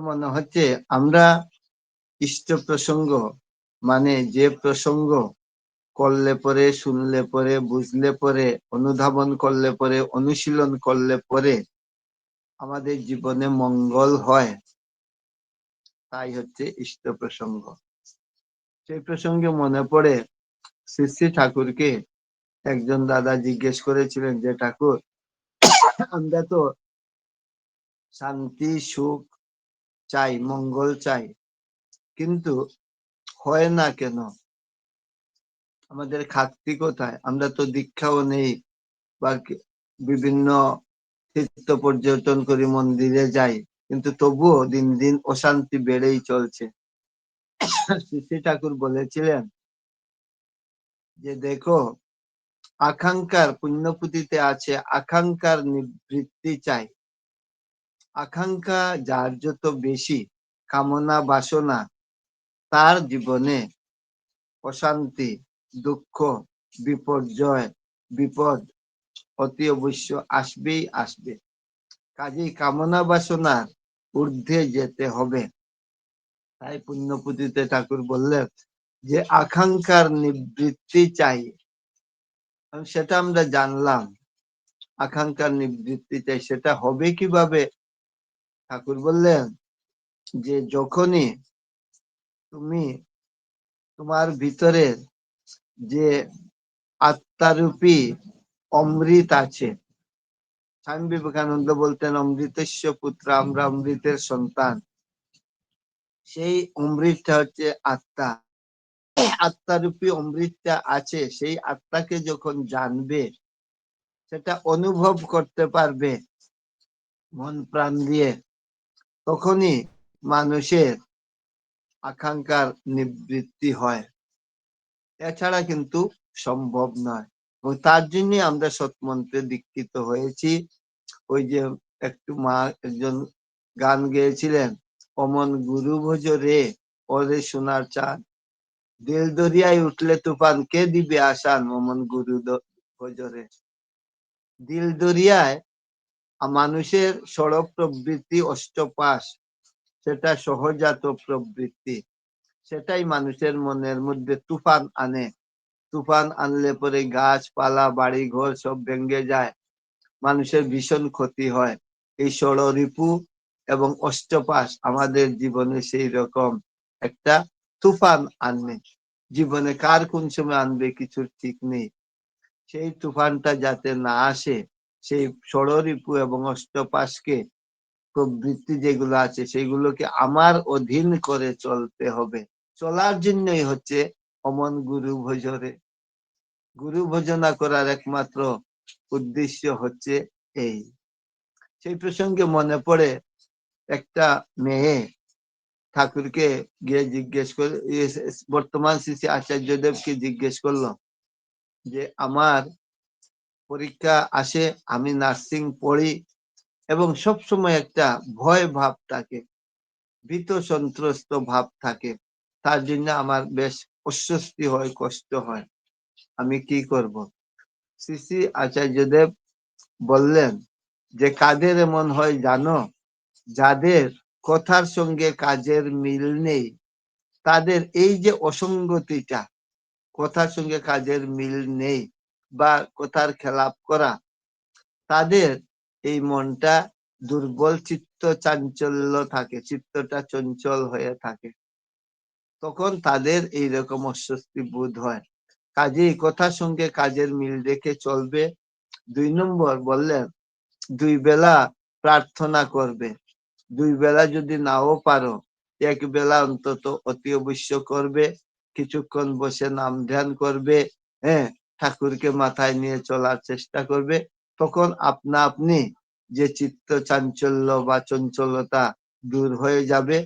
মনে হচ্ছে আমরা ইষ্ট প্রসঙ্গ মানে যে প্রসঙ্গ করলে পরে, শুনলে পরে, বুঝলে পরে, অনুধাবন করলে পরে, অনুশীলন করলে পরে আমাদের জীবনে মঙ্গল হয়, তাই হচ্ছে ইষ্ট প্রসঙ্গ। সেই প্রসঙ্গে মনে পড়ে শ্রী শ্রী ঠাকুরকে একজন দাদা জিজ্ঞেস করেছিলেন যে ঠাকুর, আমরা তো শান্তি সুখ চাই, মঙ্গল চাই, কিন্তু হয় না কেন? আমাদের খাক্তি কোথায়? আমরা তো দীক্ষাও নেই বা বিভিন্ন তীর্থ পর্যটন করি, মন্দিরে যাই, কিন্তু তবুও দিন দিন অশান্তি বেড়েই চলছে। শ্রী শ্রী ঠাকুর বলেছিলেন যে দেখো, আকাঙ্ক্ষার পুণ্যপুতিতে আছে, আকাঙ্ক্ষার নিবৃত্তি চাই। আকাঙ্ক্ষা যার যত বেশি, কামনা বাসনা, তার জীবনে অশান্তি, দুঃখ, বিপর্যয়, বিপদ অতি অবশ্য আসবেই আসবে। কাজেই কামনা বাসনার ঊর্ধ্বে যেতে হবে। তাই পুণ্যপুতিতে ঠাকুর বললেন যে আকাঙ্ক্ষার নিবৃত্তি চাই। সেটা আমরা জানলাম, আকাঙ্ক্ষার নিবৃত্তি চাই, সেটা হবে কিভাবে? ঠাকুর বললেন যে যখনই তুমি তোমার ভিতরে যে আত্মারূপী অমৃত আছে, স্বামী বিবেকানন্দ বলতেন অমৃতস্য পুত্র, আমরা অমৃতের সন্তান। সেই অমৃতটা হচ্ছে আত্মা। আত্মারূপী অমৃতটা আছে, সেই আত্মাকে যখন জানবে, সেটা অনুভব করতে পারবে মন প্রাণ দিয়ে, তখনই মানুষের আকাঙ্ক্ষার নিবৃত্তি হয়। এছাড়া কিন্তু সম্ভব নয়। এবং তার জন্য আমরা সৎমন্ত্রে দীক্ষিত হয়েছি। ওই যে একটু মা একজন গান গেয়েছিলেন, অমন গুরু ভোজ রে, ওরে সোনার চাঁদ, দিল দরিয়ায় উঠলে তুফান, কে দিবে আসান, অমন গুরু ভোজ রে। দিল দরিয়ায় মানুষের ষড় প্রবৃত্তি অষ্টপাশ, সেটা সহজাত প্রবৃত্তি, সেটাই মানুষের মনের মধ্যে তুফান আনে। তুফান আনলে পরে গাছপালা, বাড়ি ঘর সব ভেঙে যায়, মানুষের ভীষণ ক্ষতি হয়। এই ষড়রিপু এবং অষ্টপাশ আমাদের জীবনে সেই রকম একটা তুফান আনবে। জীবনে কার কোন সময় আনবে কিছুর ঠিক নেই। সেই তুফানটা যাতে না আসে, সেই ষড়রিপু এবং অষ্টপাশকে, প্রবৃত্তি যেগুলো আছে সেগুলোকে আমার অধীন করে চলতে হবে। চলার জন্যই হচ্ছে অমন গুরু ভজরে। গুরু ভজনা করার একমাত্র উদ্দেশ্য হচ্ছে এই। সেই প্রসঙ্গে মনে পড়ে একটা মেয়ে ঠাকুরকে গিয়ে জিজ্ঞেস করে, বর্তমান শ্রী শ্রী আচার্যদেবকে জিজ্ঞেস করলো যে আমার পরীক্ষা আসে, আমি নার্সিং পড়ি, এবং সব সময় একটা ভয় ভাব থাকে, ভীত সন্ত্রস্ত ভাব থাকে, তার জন্য আমার বেশ অস্বস্তি হয়, কষ্ট হয়, আমি কি করব? শ্রী শ্রী আচার্যদেব বললেন যে কাদের এমন হয় জানো? যাদের কথার সঙ্গে কাজের মিল নেই, তাদের এই যে অসঙ্গতিটা, কথার সঙ্গে কাজের মিল নেই বা কথার খেলাপ করা, তাদের এই মনটা দুর্বল, চিত্ত চাঞ্চল্য থাকে, চিত্তটা চঞ্চল হয়ে থাকে, তখন তাদের এইরকম অস্বস্তি বোধ হয়। কাজেই কথার সঙ্গে কাজের মিল রেখে চলবে। 2 নম্বর বললেন, 2 বেলা প্রার্থনা করবে। 2 বেলা যদি নাও পারো, 1 বেলা অন্তত অতি অবশ্য করবে। কিছুক্ষণ বসে নাম ধ্যান করবে, হ্যাঁ, ঠাকুরকে মাথায় নিয়ে চলার চেষ্টা করবে। তখন আপনা আপনি যে চিত্ত চাঞ্চল্য বা চঞ্চলতা দূর হয়ে যাবে।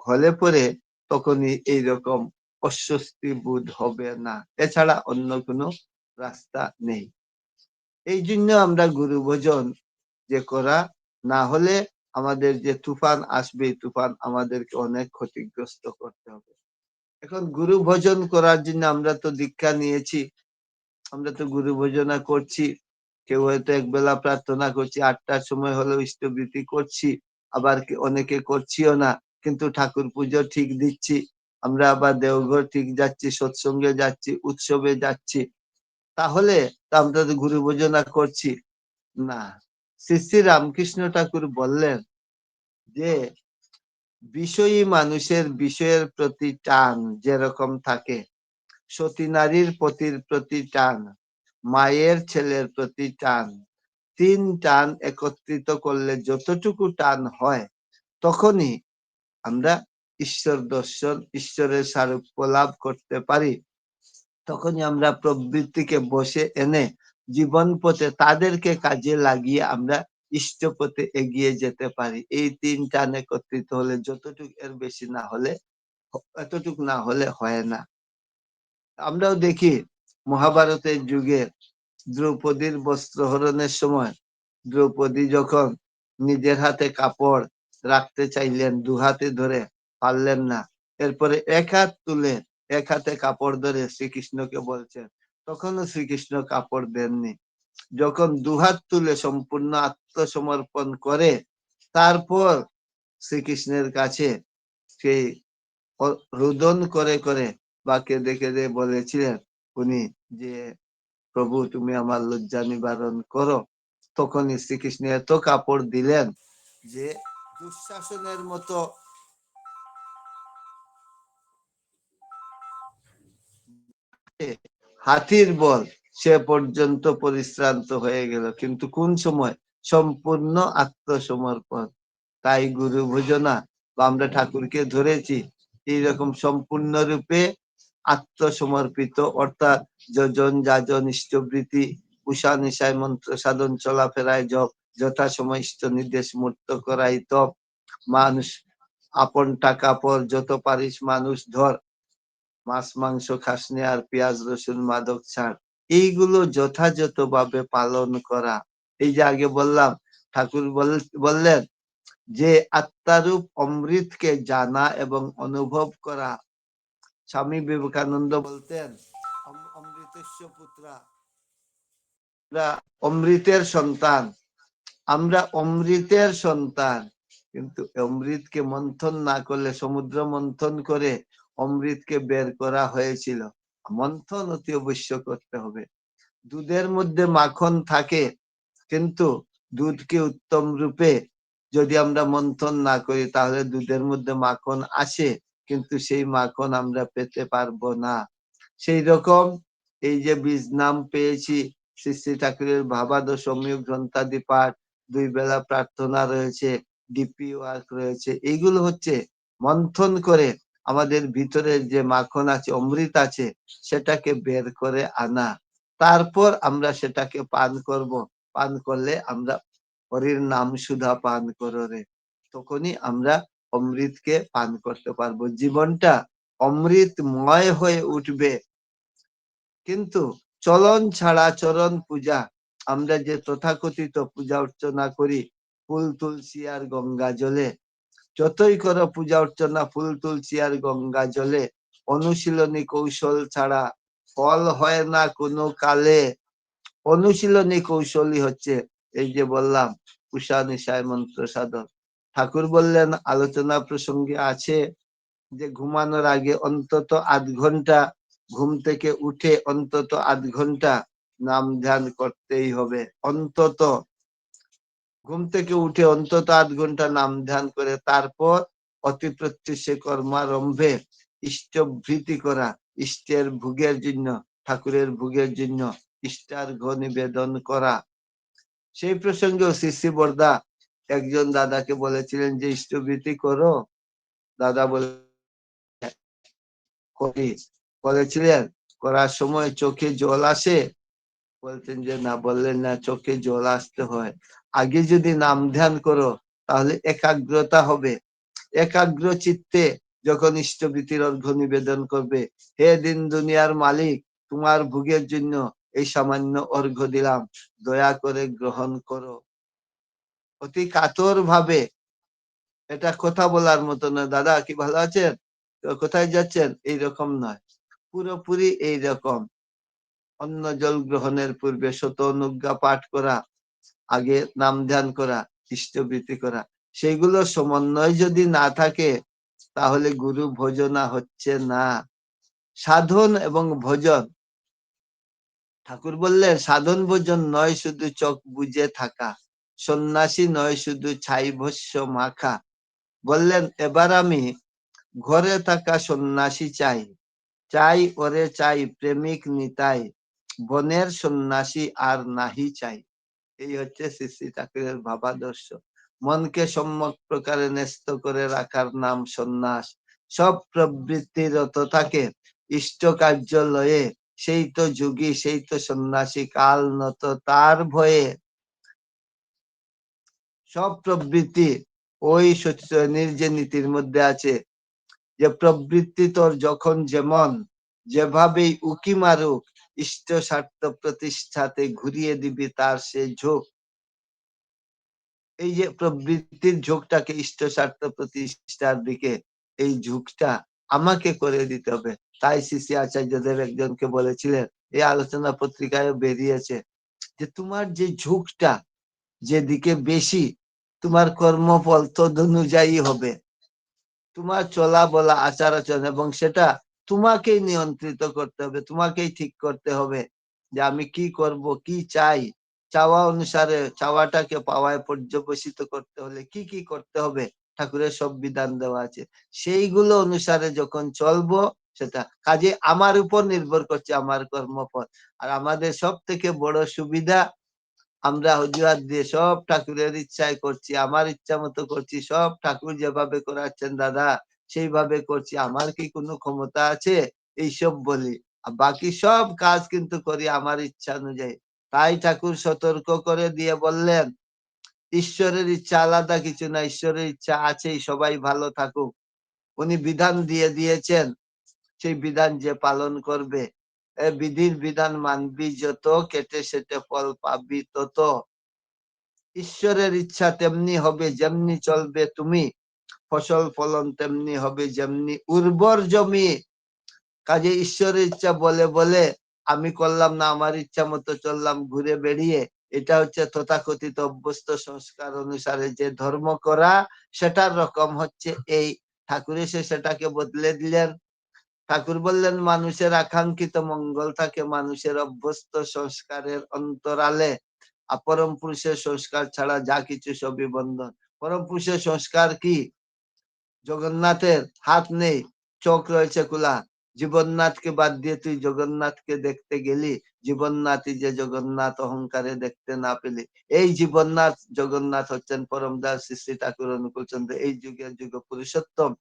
হলে পরে তখনই এইরকম অস্বস্তি বোধ হবে না। এছাড়া অন্য কোনো রাস্তা নেই। এই জন্য আমরা গুরু ভজন যে করা, না হলে আমাদের যে তুফান আসবে, তুফান আমাদেরকে অনেক ক্ষতিগ্রস্ত করতে হবে। এখন গুরু ভজন করার জন্য আমরা তো দীক্ষা নিয়েছি, আমরা তো গুরু ভজনা করছি। কেউ হয়তো 1 বেলা প্রার্থনা করছি, 8টার সময় হলেও ইষ্টবৃত্তি করছি। আবার অনেকে করছিও না, কিন্তু ঠাকুর পুজো ঠিক দিচ্ছি, আমরা আবার দেওঘর ঠিক যাচ্ছি, সৎসঙ্গে যাচ্ছি, উৎসবে যাচ্ছি, তাহলে তা আমরা তো গুরু ভজনা করছি না। শ্রী শ্রী রামকৃষ্ণ ঠাকুর বললেন যে বিষয়ী মানুষের বিষয়ের প্রতি টান যেরকম থাকে, সতী নারীর পতির প্রতি টান, মায়ের ছেলের প্রতি টান, তিন টান একত্রিত করলে যতটুকু টান হয়, তখনই আমরা ঈশ্বর দর্শন, ঈশ্বরের সারূপ্য লাভ করতে পারি। তখনই আমরা প্রবৃত্তিকে বসে এনে জীবন পথে তাদেরকে কাজে লাগিয়ে আমরা ইষ্ট পথে এগিয়ে যেতে পারি। এই তিন টান একত্রিত হলে যতটুকু, এর বেশি না হলে, এতটুকু না হলে হয় না। আমরাও দেখি মহাভারতের যুগে দ্রৌপদীর বস্ত্রহরণের সময় দ্রৌপদী যখন নিজের হাতে কাপড় রাখতে চাইলেন, দু হাতে ধরে পারলেন না, এরপরে এক হাত তুলে এক হাতে কাপড় ধরে শ্রীকৃষ্ণকে বলছেন, তখনও শ্রীকৃষ্ণ কাপড় দেননি। যখন দুহাত তুলে সম্পূর্ণ আত্মসমর্পণ করে তারপর শ্রীকৃষ্ণের কাছে সেই রোদন করে করে বা কেঁদে কেঁদে বলেছিলেন উনি যে প্রভু তুমি আমার লজ্জা নিবারণ করো, তখনই শ্রীকৃষ্ণ এত কাপড় দিলেন যে দুঃশাসনের মতো হাতির বল সে পর্যন্ত পরিশ্রান্ত হয়ে গেল, কিন্তু কোন সময়? সম্পূর্ণ আত্মসমর্পণ। তাই গুরু ভজনা বা আমরা ঠাকুরকে ধরেছি এইরকম সম্পূর্ণরূপে আত্মসমর্পিত, অর্থাৎ যজন যাজন ইষ্টবৃত্তি, উষা নিশায় মন্ত্র সাধন, চলাফেরায় জপ, যথা সময় ইষ্ট নির্দেশ মূর্ত করাই তপ, মানুষ আপন টাকা পর যত পারিস মানুষ ধর, মাছ মাংস খাসনি আর পেঁয়াজ রসুন মাদক ছাড়, এইগুলো যথাযথভাবে পালন করা। এই যে আগে বললাম, ঠাকুর বললেন যে আত্মারূপ অমৃতকে জানা এবং অনুভব করা। স্বামী বিবেকানন্দ বলতেন অমৃতস্য পুত্রা, আমরা অমৃতের সন্তান, আমরা অমৃতের সন্তান। কিন্তু অমৃতকে মন্থন না করলে, সমুদ্র মন্থন করে অমৃতকে বের করা হয়েছিল, মন্থন অতি অবশ্য করতে হবে। দুধের মধ্যে মাখন থাকে, কিন্তু দুধকে উত্তম রূপে যদি আমরা মন্থন না করি তাহলে দুধের মধ্যে মাখন আসে, কিন্তু সেই মাখন আমরা পেতে পারবো না। সেই রকম এই যে বীজ নাম পেয়েছি, শ্রী শ্রী ঠাকুরের ভাবাদশ সম্যক গ্রন্থাদি পাঠ, দুই বেলা প্রার্থনা রয়েছে, ডিপি ওয়ার্ক রয়েছে, এইগুলো হচ্ছে মন্থন করে আমাদের ভিতরে যে মাখন আছে, অমৃত আছে, সেটাকে বের করে আনা। তারপর আমরা সেটাকে পান করব। পান করলে আমরা হরির নাম সুধা পান করো রে, তখনই আমরা অমৃতকে পান করতে পারবো, জীবনটা অমৃতময় হয়ে উঠবে। কিন্তু চলন ছাড়া চরণ পূজা, আমরা যে তথাকথিত পূজা অর্চনা করি ফুল তুলসী আর গঙ্গা জলে, যতই করো পূজা অর্চনা ফুল তুলসী আর গঙ্গা জলে, অনুশীলনী কৌশল ছাড়া ফল হয় না কোনো কালে। অনুশীলনী কৌশলী হচ্ছে এই যে বললাম উষা নিশায় মন্ত্র সাধন। ঠাকুর বললেন, আলোচনা প্রসঙ্গে আছে যে ঘুমানোর আগে অন্তত 8 ঘন্টা, ঘুম থেকে উঠে অন্তত 8 ঘন্টা নাম ধ্যান করতেই হবে। অন্তত ঘুম থেকে উঠে অন্তত 8 ঘন্টা নাম ধ্যান করে তারপর অতি প্রত্যুষে কর্মারম্ভে ইষ্টভৃতি করা, ইষ্টের ভোগের জন্য, ঠাকুরের ভোগের জন্য ইষ্টার্ঘ্য নিবেদন করা। সেই প্রসঙ্গে শ্রী শ্রী বরদা একজন দাদাকে বলেছিলেন যে ইষ্টভৃতি করো। দাদা বলে করি, বলেছিলেন করার সময় চোখে জল আসে, বলতেন যে না, বললেন না চোখে জল আসতে হয়, আগে যদি নাম ধ্যান করো তাহলে একাগ্রতা হবে। একাগ্র চিত্তে যখন ইষ্টভৃতির অর্ঘ্য নিবেদন করবে, হে দিন দুনিয়ার মালিক, তোমার ভোগের জন্য এই সামান্য অর্ঘ্য দিলাম, দয়া করে গ্রহণ করো। অতি কাতর ভাবে, এটা কথা বলার মতো নয়, দাদা কি ভালো আছেন, তো কোথায় যাচ্ছেন, এইরকম নয়, পুরোপুরি এইরকম। অন্ন জল গ্রহণের পূর্বে শত অনুজ্ঞা পাঠ করা, আগে নাম ধ্যান করা, ইষ্টভৃতি করা, সেগুলো সমন্বয় যদি না থাকে তাহলে গুরু ভজনা হচ্ছে না। সাধন এবং ভজন, ঠাকুর বললেন সাধন ভোজন নয় শুধু চোখ বুজে থাকা, সন্ন্যাসী নয় শুধু ছাই ভস্য মাখা। বললেন এবার আমি ঘরে থাকা সন্ন্যাসী চাই, চাই ওরে চাই প্রেমিক নিতাই, বনের সন্ন্যাসী আর নাহি চাই। এই হচ্ছে শ্রী শ্রী ঠাকুরের ভাবাদর্শ। মনকে সম্যক প্রকারে ন্যস্ত করে রাখার নাম সন্ন্যাস। সব প্রবৃত্তি রত থাকে ইষ্ট কার্য লয়ে, সেই তো যোগী সেই তো সন্ন্যাসী কাল নত তার ভয়ে। সব প্রবৃত্তি ওই সত্যের যে নীতির মধ্যে আছে, যে প্রবৃত্তি তোর যখন যেমন যেভাবেই উকি মারুক, ইষ্ট স্বার্থ প্রতিষ্ঠাতে ঘুরিয়ে দিবি তার সে ঝোঁক। এই যে প্রবৃত্তির ঝোঁকটাকে ইষ্ট স্বার্থ প্রতিষ্ঠার দিকে, এই ঝোঁকটা আমাকে করে দিতে হবে। তাই শ্রী শ্রী আচার্যদেব একজনকে বলেছিলেন, এই আলোচনা পত্রিকায় বেরিয়েছে, যে তোমার যে ঝোঁকটা যেদিকে বেশি, তোমার কর্মফল তদ অনুযায়ী হবে। তোমার চলা বলা আচার আচরণ, এবং সেটা তোমাকেই নিয়ন্ত্রিত করতে হবে, তোমাকেই ঠিক করতে হবে যে আমি কি করব, কি চাই। চাওয়া অনুসারে চাওয়াটাকে পাওয়ায় পর্যবসিত করতে হলে কি কি করতে হবে, ঠাকুরের সব বিধান দেওয়া আছে। সেইগুলো অনুসারে যখন চলবো, সেটা কাজে আমার উপর নির্ভর করছে আমার কর্মফল। আর আমাদের সব থেকে বড় সুবিধা, আমরা অজুহাত দিয়ে সব ঠাকুরের ইচ্ছায় করছি, আমার ইচ্ছা মতো করছি, সব ঠাকুর যেভাবে করাচ্ছেন দাদা সেইভাবে করছি, আমার কি কোনো ক্ষমতা আছে এইসব বলি। আর বাকি সব কাজ কিন্তু করি আমার ইচ্ছা অনুযায়ী। তাই ঠাকুর সতর্ক করে দিয়ে বললেন, ঈশ্বরের ইচ্ছা আলাদা কিছু না, ঈশ্বরের ইচ্ছা আছেই সবাই ভালো থাকুক। উনি বিধান দিয়ে দিয়েছেন, সেই বিধান যে পালন করবে, বিধির বিধান মানবি যত, কেটে সেটে ফল পাবি তত। ঈশ্বরের ইচ্ছা তেমনি হবে যেমনি চলবে তুমি, ফসল ফলন তেমনি হবে যেমনি উর্বর জমি। কাজে ঈশ্বরের ইচ্ছা বলে বলে আমি করলাম না, আমার ইচ্ছা মতো চললাম ঘুরে বেরিয়ে, এটা হচ্ছে তথাকথিত অভ্যস্ত সংস্কার অনুসারে যে ধর্ম করা, সেটার রকম হচ্ছে এই। ঠাকুর এসে সেটাকে বদলে দিলেন। ঠাকুর বললেন মানুষের আকাঙ্ক্ষিত মঙ্গল থাকে মানুষের অভ্যস্ত সংস্কারের অন্তরালে। আর পরম পুরুষের সংস্কার ছাড়া যা কিছু সবই বন্ধন। পরম পুরুষের সংস্কার কি? জগন্নাথের হাত নেই, চোখ রয়েছে খোলা। জীবননাথকে বাদ দিয়ে তুই জগন্নাথকে দেখতে গেলি, জীবননাথই যে জগন্নাথ অহংকারে দেখতে না পেলি। এই জীবননাথ জগন্নাথ হচ্ছেন পরম দাস শ্রী শ্রী ঠাকুর অনুকূল চন্দ্র, এই যুগের যুগ পুরুষোত্তম।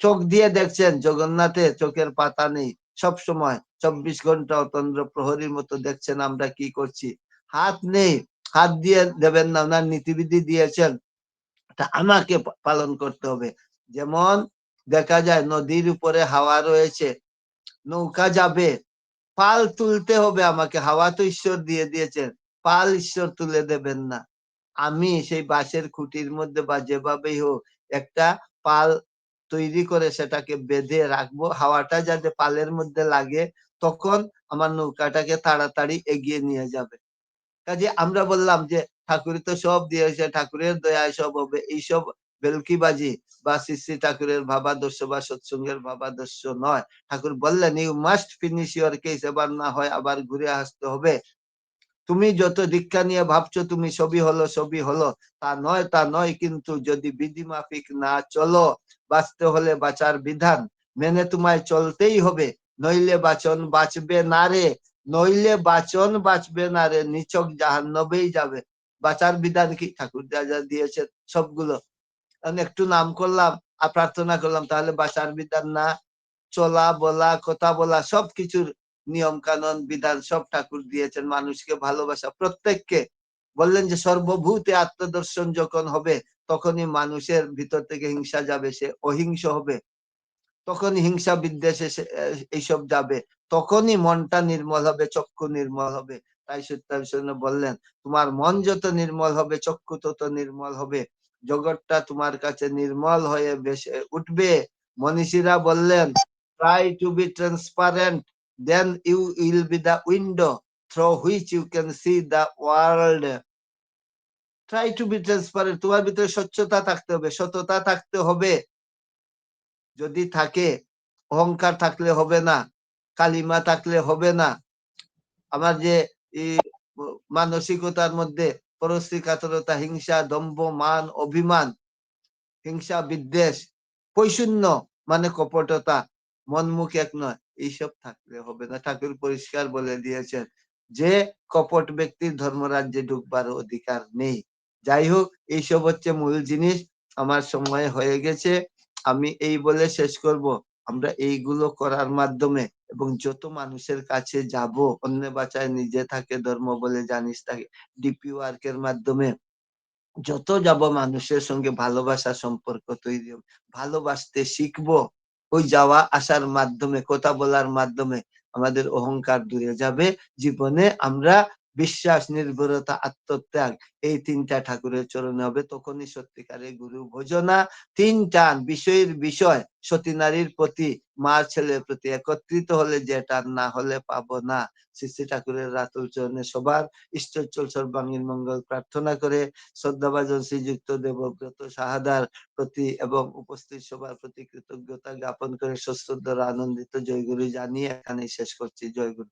চোখ দিয়ে দেখছেন, জগন্নাথের চোখের পাতা নেই, সব সময় 24 ঘন্টা অতন্দ্র প্রহরীর মতো দেখছেন আমরা কি করছি। হাত নেই, হাত দিয়ে দেবেন না, ওনার নীতিবিধি দিয়েছেন, তা আমাকে পালন করতে হবে। যেমন দেখা যায় নদীর উপরে হাওয়া রয়েছে, নৌকা যাবে, পাল তুলতে হবে আমাকে, হাওয়া তো ঈশ্বর দিয়ে দিয়েছেন, পাল ঈশ্বর তুলে দেবেন না। আমি সেই বাঁশের খুঁটির মধ্যে বা যেভাবেই হোক একটা পাল তৈরি করে সেটাকে বেঁধে রাখবো, হাওয়াটা যাতে পালের মধ্যে লাগে, তখন আমার নৌকাটাকে তাড়াতাড়ি এগিয়ে নিয়ে যাবে। কাজে আমরা বললাম যে ঠাকুর তো সব দিয়েছে, ঠাকুরের দয়ায় সব হবে, এইসব বেলকিবাজি বা শ্রী শ্রী ঠাকুরের ভাবাদর্শ বা সৎসঙ্গের ভাবাদর্শ নয়। ঠাকুর বললেন you must finish your case, এবার না হয় আবার ঘুরে আসতে হবে। তুমি যত দীক্ষা নিয়ে ভাবছো তুমি সবই হলো সবই হলো, তা নয় তা নয়, কিন্তু যদি বিধি মাফিক না চলো, বাঁচতে হলে বাঁচার বিধান মেনে তোমায় চলতেই হবে, নইলে বাঁচন বাঁচবে না রে, নইলে বাঁচন বাঁচবে না রে, নিছক জাহান্নবেই যাবে। বাঁচার বিধান কি? ঠাকুর যা যা দিয়েছে সবগুলো একটু নাম করলাম আর প্রার্থনা করলাম, তাহলে বাঁচার বিধান না? চলা বলা কথা বলা সবকিছুর নিয়ম কানুন বিধান সব ঠাকুর দিয়েছেন। মানুষকে ভালোবাসা, প্রত্যেককে বললেন যে সর্বভূতে আত্মদর্শন যখন হবে, তখনই মানুষের ভিতর থেকে হিংসা যাবে, সে অহিংস হবে। তখনই হিংসা বিদ্বেষ এইসব যাবে, তখনই মনটা নির্মল হবে, চক্ষু নির্মল হবে। তাই সত্যাবিষ্ণু বললেন তোমার মন যত নির্মল হবে চক্ষু তত নির্মল হবে, জগৎটা তোমার কাছে নির্মল হয়ে বেশে উঠবে। মনীষীরা বললেন try to be transparent, then you will be the window through which you can see the world. Try to be transparent. তোমার ভিতরে স্বচ্ছতা থাকতে হবে, সততা থাকতে হবে। যদি থাকে, অহংকার থাকলে হবে না, কালিমা থাকলে হবে না। আমার যে এই মানসিকতার মধ্যে পরশ্রীকাতরতা, হিংসা, দম্ভ, মান, অভিমান, হিংসা, বিদ্বেষ, পৈশূন্য মানে কপটতা, মন মুখ এক নয়, এইসব থাকলে হবে না। ঠাকুর পরিষ্কার বলে দিয়েছেন যে কপট ব্যক্তির ধর্মরাজ্যে ঢুকবার অধিকার নেই। যাই হোক, এইসব হচ্ছে মূল জিনিস। আমার সময় হয়ে গেছে, আমি এই বলে শেষ করব। আমরা এইগুলো করার মাধ্যমে এবং যত মানুষের কাছে যাব, অন্য বাঁচায় নিজে থাকে ধর্ম বলে জানিস থাকে, ডিপি ওয়ার্কের মাধ্যমে যত যাব মানুষের সঙ্গে ভালোবাসার সম্পর্ক তৈরি হবে, ভালোবাসতে শিখবো। ওই যাওয়া আসার মাধ্যমে, কথা বলার মাধ্যমে আমাদের অহংকার দূরে যাবে। জীবনে আমরা বিশ্বাস, নির্ভরতা, আত্মত্যাগ, এই তিনটা ঠাকুরের চরণে হবে। তখনই সত্যিকারের গুরু ভজনা। তিন টান, বিষয়ের বিষয়, সতী নারীর প্রতি, মা ছেলের প্রতি একত্রিত হলে যে টান, না হলে পাবো না। শ্রী শ্রী ঠাকুরের রাতুল চরণে সবার ইষ্টচল সর্বাঙ্গীন মঙ্গল প্রার্থনা করে শ্রদ্ধাভাজন শ্রীযুক্ত দেবব্রত সাহাদার প্রতি এবং উপস্থিত সবার প্রতি কৃতজ্ঞতা জ্ঞাপন করে সশ্রদ্ধ আনন্দিত জয়গুরু জানিয়ে এখানেই শেষ করছি। জয়গুরু।